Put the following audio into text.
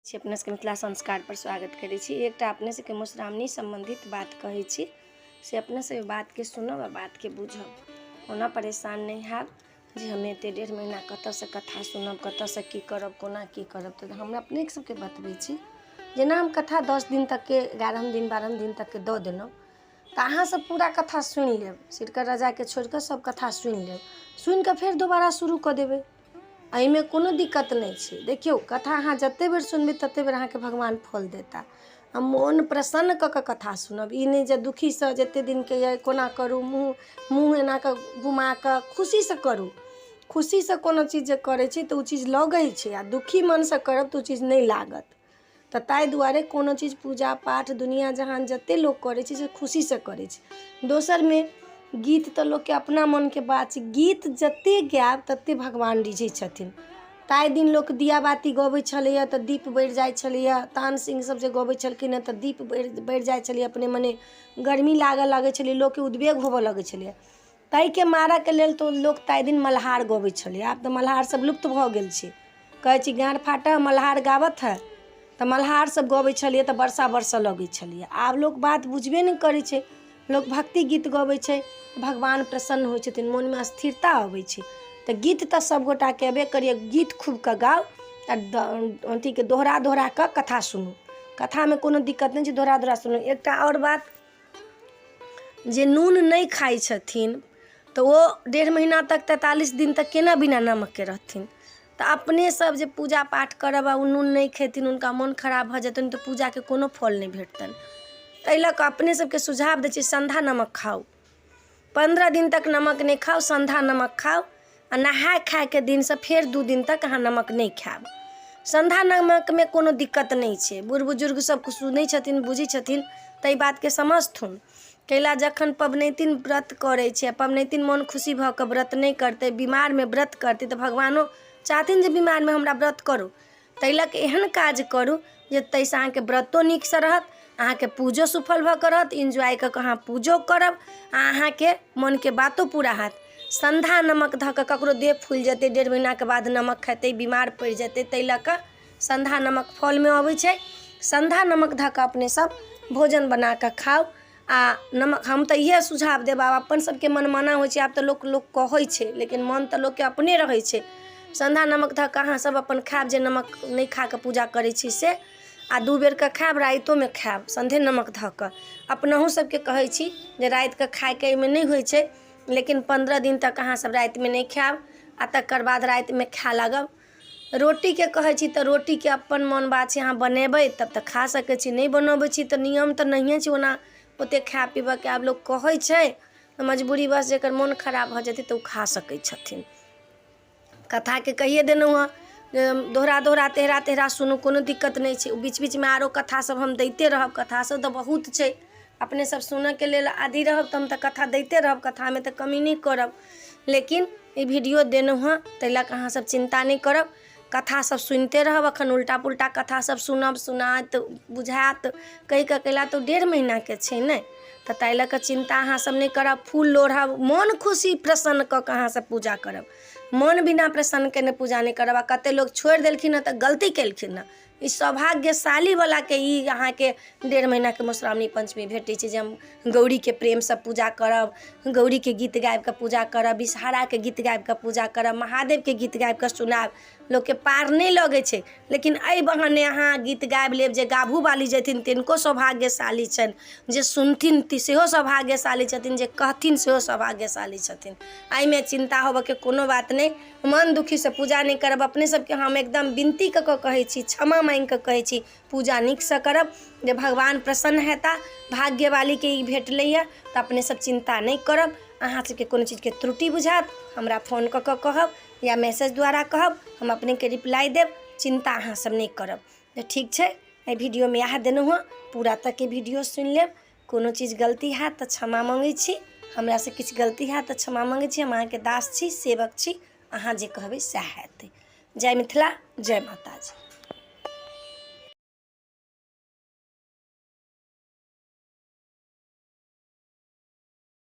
अपने सबके मिथिला संस्कार पर स्वागत करै छी। एकटा अपने सबके मधुश्रावणी संबंधित बात कहै छी से अपने सब बात के सुनब आ बात के बुझब। ओना परेशान नहीं हैब जे हमें एते 1.5 महीना कतऽ से कथा सुनब, कतऽ से की करब, कोना की करब। तो हम अपने सबके बतबै छी जेना हम कथा 10 दिन तक के 11 दिन 12 दिन तक के दऽ देलहुँ तऽ अहाँ सब पूरा कथा सुनि लेब। सिरकर राजा के छोड़ के सब कथा सुनि लेब, सुनि के फेर दोबारा शुरू कऽ देबै। एहिमे कोनो दिक्कत नहीं छै। देखियो कथा अहाँ जते बेर सुनबै तते बेर अहाँके भगवान फल देता। आ मोन प्रसन्न कऽ के कथा सुनब, ई नहीं जे दुखी से जते दिन के ये कोना करू, मुँह एना के घुमा के खुशी से करू। खुशी से कोनो चीज जे करै छी तऽ ओ चीज लगै छै, आ दुखी मन से करब तऽ ओ चीज नहीं लागत। तऽ ताहि दुआरे कोनो चीज पूजा पाठ दुनिया जहान जते लोग करै छै से खुशी से करै छै। दोसर में गीत तऽ लोग के अपना मन के बात छै, गीत जते गायब तते भगवान रिझै छथिन। ताहि दिन लोग दिया बाती गबै छलैया तऽ दीप बढ़ि जाइ छलैया। तान सिंह सब जे गबै छलखिन हँ तऽ दीप बढ़ि जाइ छलैया। अपने मने गर्मी लागऽ लगै छलै, लोग के उद्वेग होबऽ लगै छलैया। ताहि के मारऽ के लेल तो लोग ताहि दिन मल्हार गबै छलै। आब तऽ मल्हार सब लुप्त भऽ गेल छै। कहै छी गाँठ फाटऽ मल्हार गावत है, तऽ मल्हार सब गबै छलियै तऽ वर्षा बरसऽ लगै छलैया। आब लोग बात बुझबे नहीं करै छै। लोग भक्ति गीत गबै छै, भगवान प्रसन्न होइ छथिन, मन में स्थिरता अबै छै। तऽ गीत तऽ सब गोटा के अयबे करिए, गीत खूब के गाओ आ अथी के दोहरा दोहरा के कथा सुनू। कथा में कोनो दिक्कत नहीं छै, दोहरा दोहरा सुनू। एकटा और बात, जे नून नहीं खाई छथिन तो वो 1.5 महीना तक 43 दिन तक केना बिना नमक के रहथिन। तो अपने सब जे पूजा पाठ करब आ नून नहीं खेथिन, उनका मन खराब भऽ जेतन तो पूजा के कोनो फल नहीं भेटतन। ताहि लऽ कऽ अपने सबके सुझाव दै छी संधा नमक खाओ। 15 दिन तक नमक नहीं खाओ, संधा नमक खाओ। आ नहाय खाय के दिन से फिर 2 दिन तक अहाँ नमक नहीं खायब। संधा नमक में कोनो दिक्कत नहीं छै। बूढ़ बुजुर्ग सब सुनै छथिन, बुझै छथिन, ताहि बात के समझथुन। कैला जखन पबनैतिन व्रत करै छै, पबनैतिन मन खुशी भऽ कऽ व्रत नहीं करतै, बीमार में व्रत करतै तऽ भगवानो चाहथिन जे बीमार में हमरा व्रत करू। ताहि लऽ कऽ एहन काज करू जे ताहिसँ अहाँके व्रतो नीक से रहत, अहाँके पूजो सफल भऽ कऽ रहत, एंजॉय कऽ के अहाँ पूजो करब आ अहाँके मन के बातो पूरा हैत। संधा नमक धऽ कऽ ककरो देह फूलि जेतै, 1.5 महीना के बाद नमक खेतै, बीमार पड़ि जेतै, ताहि लऽ कऽ संधा नमक फल में अबै छै। संधा नमक धऽ कऽ अपने सब भोजन बना कऽ खाओ। आ नमक हम तऽ इहे सुझाव देब। आब अपन सबके मनमाना होइ छै, आब तऽ लोग कहै छै, लेकिन मन तऽ लोग के अपने रहै छै। संधा नमक धऽ कऽ अहाँ सब अपन खायब, जे नमक नहीं खा कऽ पूजा करै छी से, आ 2 बेर के खायब, राइतो में खायब संधे नमक धऽ कऽ। अपनहु सबके कहै छी जे राति के खाय के एहिमे नहीं होइ छै, लेकिन 15 दिन तक अहाँ सब राति में नहीं खायब आ तकर बाद राति में खाय लागब। रोटी के कहै छी तऽ रोटी के अपन मन बात छै, अहाँ बनेबै तब तऽ खा सकै छी, नहीं बनबै छी तऽ नियम तऽ नहिए छै ओना ओते खाय पीबऽ के। आब लोग कहै छै तऽ मजबूरी बस जेकर मन खराब भऽ जेतै तऽ ओ खा सकै छथिन। कथा के कहिए देलहुँ हँ, दोहरा दोहरा तेहरा तेहरा सुनू, कोनो दिक्कत नहीं छै। बीच बीच में आरो कथा सब हम दैते रहब। कथा सब तऽ बहुत छै, अपने सब सुनऽ के लेल आदि रहब तऽ हम तऽ कथा दैते रहब, कथा में तऽ कमी नहीं करब। लेकिन ई वीडियो देलहुँ हँ ताहि लऽ कऽ अहाँ सब चिंता नहीं करब। कथा सब सुनते रहब। अखन उल्टा पुल्टा कथा सब सुनब, सुनात बुझात, कहि कऽ कैला तो 1.5 महीना के छै ने, तऽ ताहि लऽ कऽ चिंता अहाँ सब नहीं करब। फूल लोढ़ब, मन खुशी प्रसन्न कऽ कऽ अहाँ सब पूजा करब। मन बिना प्रसन्न के पूजा नहीं करब। आ कते लोग छोड़ि देलखिन हँ तऽ गलती केलखिन हँ। ई सौभाग्यशाली वाला के ई अहाँ के 1.5 महीना के मधुश्रावणी पंचमी भेटै छै, जे हम गौरी के प्रेम से पूजा करब, गौरी के गीत गाबि कऽ पूजा करब, विषहारा के गीत गाबि कऽ पूजा करब, महादेव के गीत गाबि कऽ सुनाब। लोग के पार नहीं लगै छै, लेकिन एहि बहाने अहाँ गीत गाबि लेब। जे गाभू वाली जेथिन तिनको सौभाग्यशाली छनि, जे सुनथिन सेहो सौभाग्यशाली छथिन, जे कहथिन सेहो सौभाग्यशाली छथिन। एहिमे चिंता होबऽ के कोनो बात नहीं। मन दुखी से पूजा नहीं करब। अपने सबके हम एकदम विनती कऽ कऽ कहै छी, क्षमा मांगि कऽ कहै छी, पूजा नीक से करब जे भगवान प्रसन्न हेता। भाग्य वाली के ई भेटलैया तऽ अपने सब चिंता नहीं करब। अहाँ सबके कोनो चीज के त्रुटि बुझात हमरा फोन कऽ कऽ कहब या मैसेज द्वारा कहब, हम अपने के रिप्लाई देब। चिंता अहाँ सब नहीं करब। तो ठीक छै, एहि वीडियो में इएह देलहुँ हँ। पूरा तक के वीडियो सुनि लेब। कोनो चीज गलती हैत तऽ क्षमा मांगै छी, हमरा से किछु गलती हैत तऽ क्षमा मांगै छी। हम अहाँके दास छी, सेवक छी, अहाँ जे कहबै सएह हेतै। जय मिथिला, जय माता जी।